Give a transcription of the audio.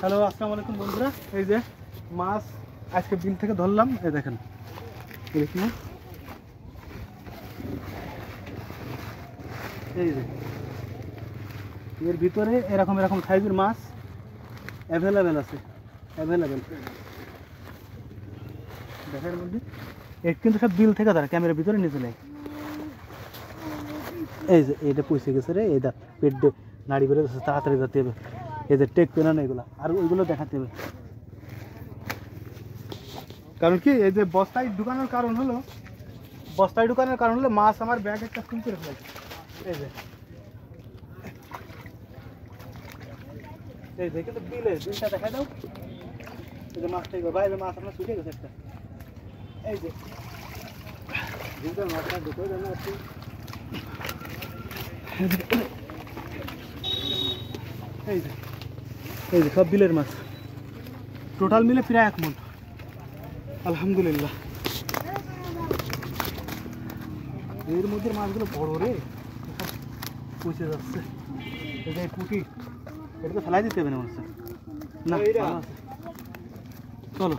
Hello, আসসালামু আলাইকুম বন্ধুরা। এই যে মাছ আজকে বিল থেকে ধরলাম, এই দেখেন এই যে এর ভিতরে এরকম এরকম সাইজের মাছ অ্যাভেলেবেল আছে, অ্যাভেলেবেল দেখার মধ্যে। এর কিন্তু সব বিল থেকে ধরা, ক্যামেরার ভিতরে নিচে নেই। এই যে এইটা পয়সে গেছে রে, এই পেট নাড়ি বেড়ে গেছে, তাড়াতাড়ি যেতে হবে। এই যে টেক পেনা না এগুলো, আর ওইগুলো দেখাতে হবে। কারণ কি, এই যে বস্তায় ঢুকানোর কারণ হলো, মাছ আমার ব্যাগ একটা ফুল করে ফেলেছে। এই যে কিন্তু বিলটা দেখা দাও। এই যে মাছটা বাইরে মাছ আপনার ছুটে গেছে একটা। এই যে মাছটা ঢুকে দেন একটু। এই যে সব বিলের মাছ, টোটাল মিলে প্রায় 1 মণ। আলহামদুলিল্লাহ। এর মধ্যে মাছগুলো বড় রে, পচে যাচ্ছে। এই যে পুঁটি, এটা তো ফেলাই দিতে হবে না মনে হচ্ছে। না, চলো।